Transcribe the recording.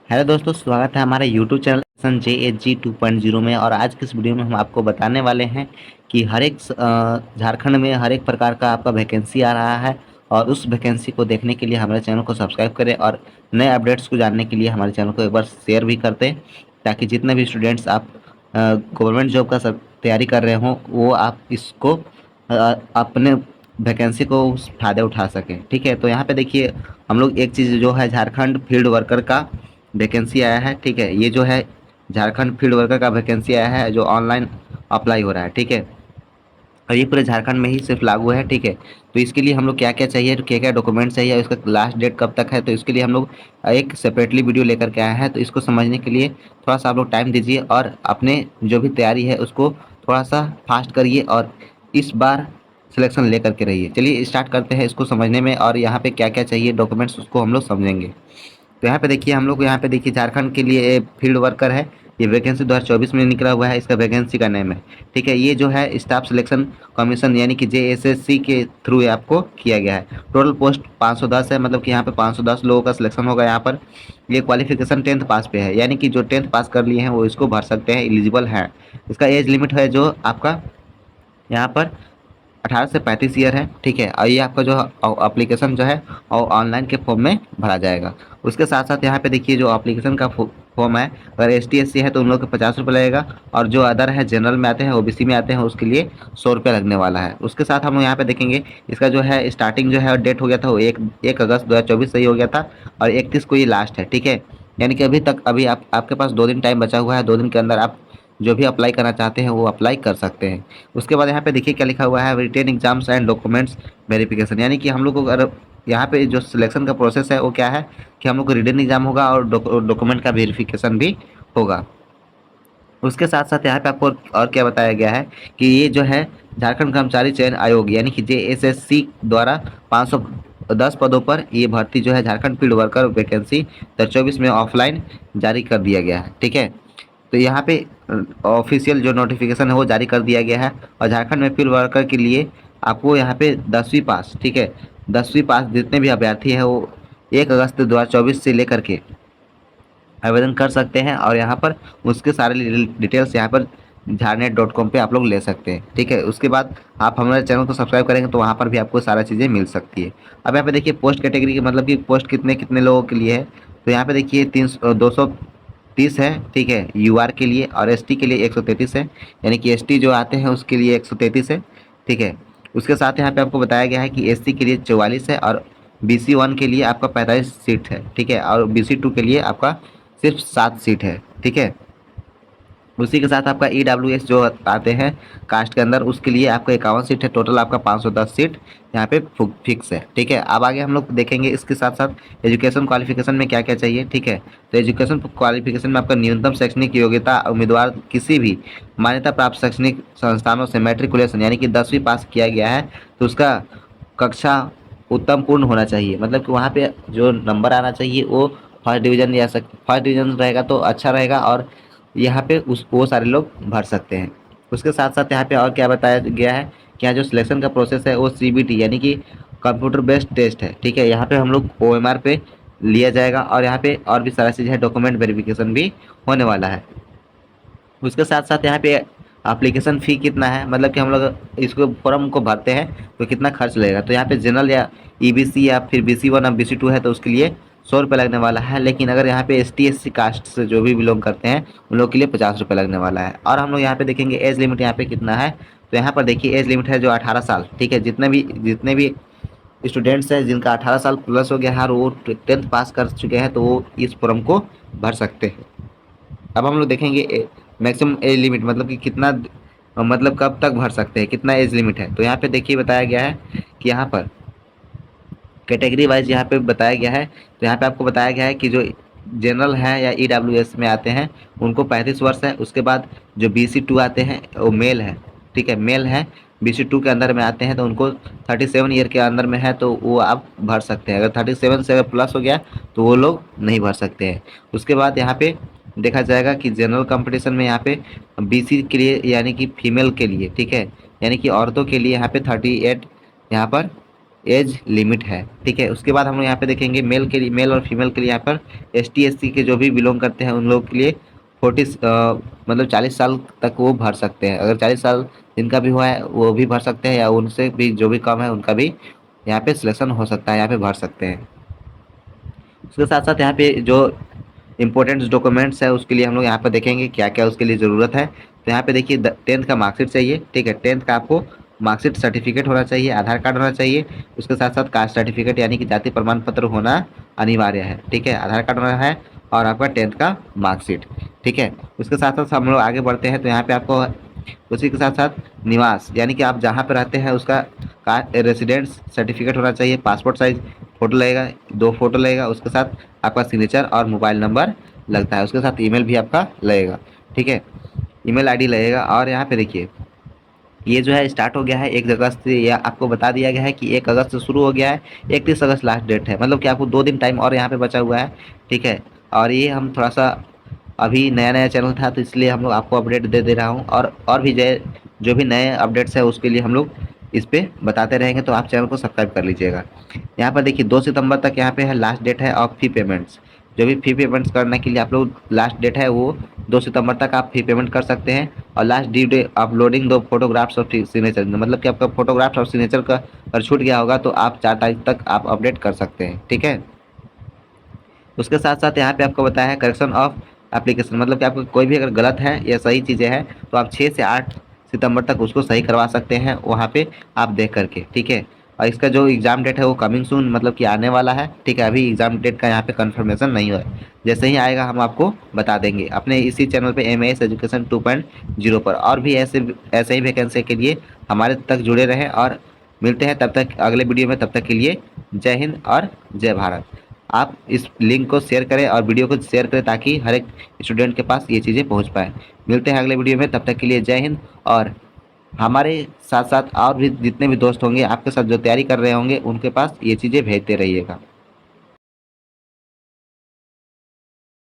Hello दोस्तों, स्वागत है हमारे यूट्यूब चैनल JHG 2.0 में। और आज की इस वीडियो में हम आपको बताने वाले हैं कि हर एक झारखंड में हर एक प्रकार का आपका वैकेंसी आ रहा है। और उस वैकेंसी को देखने के लिए हमारे चैनल को सब्सक्राइब करें और नए अपडेट्स को जानने के लिए हमारे चैनल को एक बार शेयर भी कर दें, ताकि जितने भी स्टूडेंट्स आप गवर्नमेंट जॉब का सब तैयारी कर रहे हों वो आप इसको अपने वैकेंसी को फ़ायदा उठा सकें। ठीक है, तो यहाँ पे देखिए हम लोग एक चीज़ जो है झारखंड फील्ड वर्कर का वैकेंसी आया है। ठीक है, ये जो है झारखंड फील्ड वर्कर का वैकेंसी आया है जो ऑनलाइन अप्लाई हो रहा है। ठीक है, और ये पूरे झारखंड में ही सिर्फ लागू है। ठीक है, तो इसके लिए हम लोग क्या क्या चाहिए, क्या क्या डॉक्यूमेंट चाहिए, उसका लास्ट डेट कब तक है, तो इसके लिए हम लोग एक सेपरेटली वीडियो लेकर के आए हैं। तो इसको समझने के लिए थोड़ा सा आप लोग टाइम दीजिए और अपने जो भी तैयारी है उसको थोड़ा सा फास्ट करिए और इस बार सिलेक्शन लेकर के रहिए। चलिए स्टार्ट करते हैं इसको समझने में, और यहाँ पे क्या क्या चाहिए डॉक्यूमेंट्स उसको हम लोग समझेंगे। तो यहाँ पे देखिए हम लोग यहाँ पे देखिए झारखंड के लिए फील्ड वर्कर है। ये वैकेंसी 2024 में निकला हुआ है। इसका वैकेंसी का नेम है। ठीक है, ये जो है स्टाफ सिलेक्शन कमीशन यानी कि JSSC के थ्रू आपको किया गया है। टोटल पोस्ट 510 है, मतलब कि यहाँ पे 510 लोगों का सिलेक्शन होगा यहाँ पर। ये क्वालिफिकेशन 10th पास पे है, यानी कि जो 10th पास कर लिए हैं वो इसको भर सकते हैं, एलिजिबल हैं। इसका एज लिमिट है जो आपका यहाँ पर 18 से 35 ईयर है। ठीक है, और ये आपका जो एप्लीकेशन जो है और ऑनलाइन के फॉर्म में भरा जाएगा। उसके साथ साथ यहाँ पे देखिए जो एप्लीकेशन का फॉर्म है, अगर ST SC है तो उन लोग को 50 रुपये लगेगा, और जो अदर है जनरल में आते हैं OBC में आते हैं उसके लिए 100 रुपये लगने वाला है। उसके साथ हम लोग यहाँ पे देखेंगे इसका जो है स्टार्टिंग जो है डेट हो गया था वो 1 अगस्त 2024 से ही हो गया था, और 31 को ये लास्ट है। ठीक है, यानी कि अभी आपके पास 2 दिन टाइम बचा हुआ है। 2 दिन के अंदर आप जो भी अप्लाई करना चाहते हैं वो अप्लाई कर सकते हैं। उसके बाद यहाँ पे देखिए क्या लिखा हुआ है, written exams and documents verification, यानी कि हम लोग को अगर यहाँ पे जो सिलेक्शन का प्रोसेस है वो क्या है कि हम लोग को रिटन एग्जाम होगा और डॉक्यूमेंट का वेरिफिकेशन भी होगा। उसके साथ साथ यहाँ पे आपको और क्या बताया गया है कि ये जो है झारखंड कर्मचारी चयन आयोग यानी कि JSSC द्वारा 510 पदों पर ये भर्ती जो है झारखंड फील्ड वर्कर वैकेंसी 2024 में ऑफलाइन जारी कर दिया गया है। ठीक है, तो यहाँ पे ऑफिशियल जो नोटिफिकेशन है वो जारी कर दिया गया है। और झारखंड में फील्ड वर्कर के लिए आपको यहाँ पे 10वीं पास, ठीक है, 10वीं पास जितने भी अभ्यर्थी हैं वो 1 अगस्त 2024 से लेकर के आवेदन कर सकते हैं। और यहाँ पर उसके सारे डिटेल्स यहाँ पर झारनेट.com पे आप लोग ले सकते हैं। ठीक है, उसके बाद आप हमारे चैनल को सब्सक्राइब करेंगे तो वहाँ पर भी आपको सारा चीज़ें मिल सकती है। अब यहाँ पे देखिए पोस्ट कैटेगरी के मतलब कि पोस्ट कितने कितने लोगों के लिए है। तो यहाँ पे देखिए 230 है। ठीक है, UR के लिए, और ST के लिए 133 है, यानी कि ST जो आते हैं उसके लिए 133 है। ठीक है, उसके साथ यहाँ पे आपको बताया गया है कि SC के लिए 44 है, और BC1 के लिए आपका 45 सीट है। ठीक है, और BC2 के लिए आपका सिर्फ 7 सीट है। ठीक है, उसी के साथ आपका EWS जो आते हैं कास्ट के अंदर उसके लिए आपका 51 सीट है। टोटल आपका 510 सीट यहाँ पे फिक्स है। ठीक है, अब आगे हम लोग देखेंगे इसके साथ साथ एजुकेशन क्वालिफिकेशन में क्या क्या चाहिए। ठीक है, तो एजुकेशन क्वालिफिकेशन में आपका न्यूनतम शैक्षणिक योग्यता उम्मीदवार किसी भी मान्यता प्राप्त शैक्षणिक संस्थानों से मैट्रिकुलेशन यानी कि 10वीं पास किया गया है तो उसका कक्षा उत्तम पूर्ण होना चाहिए। मतलब कि वहाँ पे जो नंबर आना चाहिए वो फर्स्ट डिवीज़न या फर्स्ट डिवीज़न रहेगा तो अच्छा रहेगा, और यहाँ पे उस वो सारे लोग भर सकते हैं। उसके साथ साथ यहाँ पे और क्या बताया गया है कि यहाँ जो सिलेक्शन का प्रोसेस है वो CBT यानी कि कंप्यूटर बेस्ड टेस्ट है। ठीक है, यहाँ पे हम लोग OMR पे लिया जाएगा, और यहाँ पे और भी सारा चीज़ है, डॉक्यूमेंट वेरिफिकेशन भी होने वाला है। उसके साथ साथ यहाँ पे एप्लीकेशन फ़ी कितना है, मतलब कि हम लोग इसको फॉर्म को भरते हैं तो कितना खर्च लगेगा। तो यहाँ पे जनरल या EBC या फिर BC1 और BC2 है तो उसके लिए 100 रुपये लगने वाला है। लेकिन अगर यहाँ पे ST SC कास्ट से जो भी बिलोंग करते हैं उन लोग के लिए 50 रुपये लगने वाला है। और हम लोग यहाँ पे देखेंगे एज लिमिट यहाँ पे कितना है। तो यहाँ पर देखिए एज लिमिट है जो 18 साल। ठीक है, जितने भी स्टूडेंट्स हैं जिनका 18 साल प्लस हो गया है और वो 10th पास कर चुके हैं तो वो इस फॉर्म को भर सकते हैं। अब हम लोग देखेंगे मैक्सिमम एज लिमिट, मतलब कि कितना, मतलब कब तक भर सकते हैं, कितना एज लिमिट है। तो यहाँ पे देखिए बताया गया है कि यहाँ पर कैटेगरी वाइज यहाँ पे बताया गया है। तो यहाँ पे आपको बताया गया है कि जो जनरल है या EWS में आते हैं उनको 35 वर्ष है। उसके बाद जो BC2 आते हैं वो मेल है। ठीक है, मेल है। BC2 के अंदर में आते हैं तो उनको 37 ईयर के अंदर में है तो वो आप भर सकते हैं। अगर 37 से अगर प्लस हो गया तो वो लोग नहीं भर सकते हैं। उसके बाद यहाँ पे देखा जाएगा कि जनरल कंपटीशन में यहाँ पे BC के लिए यानी कि फीमेल के लिए, ठीक है, यानी कि औरतों के लिए यहाँ पे 38 यहाँ पर एज लिमिट है, ठीक है। उसके बाद हम लोग यहाँ पे देखेंगे मेल के लिए, मेल और फीमेल के लिए यहाँ पर ST SC के जो भी बिलोंग करते हैं उन लोगों के लिए 40 मतलब 40 साल तक वो भर सकते हैं। अगर 40 साल जिनका भी हुआ है वो भी भर सकते हैं, या उनसे भी जो भी कम है उनका भी यहाँ पे सिलेक्शन हो सकता है, यहाँ पे भर सकते हैं। उसके साथ साथ यहाँ पे जो इंपॉर्टेंट डॉक्यूमेंट्स है उसके लिए हम लोग यहाँ पर देखेंगे क्या क्या उसके लिए ज़रूरत है। तो यहाँ पे देखिए 10th का मार्कशीट चाहिए, ठीक है। 10th का आपको मार्कशीट सर्टिफिकेट होना चाहिए, आधार कार्ड होना चाहिए। उसके साथ साथ कास्ट सर्टिफिकेट यानी कि जाति प्रमाण पत्र होना अनिवार्य है, ठीक है। आधार कार्ड होना है और आपका 10th का मार्कशीट, ठीक है। उसके साथ साथ हम लोग आगे बढ़ते हैं तो यहाँ पे आपको उसी के साथ साथ निवास यानी कि आप जहाँ पे रहते हैं उसका रेसिडेंस सर्टिफिकेट होना चाहिए। पासपोर्ट साइज फ़ोटो लगेगा, 2 फोटो लगेगा। उसके साथ आपका सिग्नेचर और मोबाइल नंबर लगता है। उसके साथ ईमेल भी आपका लगेगा, ठीक है। ईमेल आईडी लगेगा। और यहाँ पे देखिए ये जो है स्टार्ट हो गया है 1 अगस्त से, या आपको बता दिया गया है कि 1 अगस्त से शुरू हो गया है, 31 अगस्त लास्ट डेट है। मतलब कि आपको 2 दिन टाइम और यहाँ पे बचा हुआ है, ठीक है। और ये हम थोड़ा सा अभी नया नया चैनल था तो इसलिए हम लोग आपको अपडेट दे रहा हूँ। और भी जो भी नए अपडेट्स है उसके लिए हम लोग इस पे बताते रहेंगे, तो आप चैनल को सब्सक्राइब कर लीजिएगा। यहाँ पर देखिए 2 सितंबर तक यहाँ पे है लास्ट डेट है ऑफ फी पेमेंट्स। जो भी फी पेमेंट्स करने के लिए आप लोग लास्ट डेट है वो 2 सितंबर तक आप फी पेमेंट कर सकते हैं। और लास्ट ड्यू डे अपलोडिंग दो फोटोग्राफ्स और सिग्नेचर, मतलब कि आपका फोटोग्राफ्स और सिग्नेचर का अगर छूट गया होगा तो आप 4 तारीख तक आप अपडेट कर सकते हैं, ठीक है। उसके साथ साथ यहाँ पे आपको बताया है करेक्शन ऑफ एप्लीकेशन, मतलब कि आपको कोई भी अगर गलत है या सही चीज़ें हैं तो आप 6 से 8 सितंबर तक उसको सही करवा सकते हैं वहाँ पे आप देख करके, ठीक है। और इसका जो एग्ज़ाम डेट है वो कमिंग सून, मतलब कि आने वाला है, ठीक है। अभी एग्ज़ाम डेट का यहाँ पे कंफर्मेशन नहीं हुआ है, जैसे ही आएगा हम आपको बता देंगे अपने इसी चैनल पे MAS एजुकेशन 2.0 पर। और भी ऐसे ही वैकेंसी के लिए हमारे तक जुड़े रहें और मिलते हैं तब तक अगले वीडियो में। तब तक के लिए जय हिंद और जय भारत। आप इस लिंक को शेयर करें और वीडियो को शेयर करें ताकि हर एक स्टूडेंट के पास ये चीज़ें पहुंच पाए। मिलते हैं अगले वीडियो में, तब तक के लिए जय हिंद। और हमारे साथ साथ और भी जितने भी दोस्त होंगे आपके साथ जो तैयारी कर रहे होंगे उनके पास ये चीज़ें भेजते रहिएगा।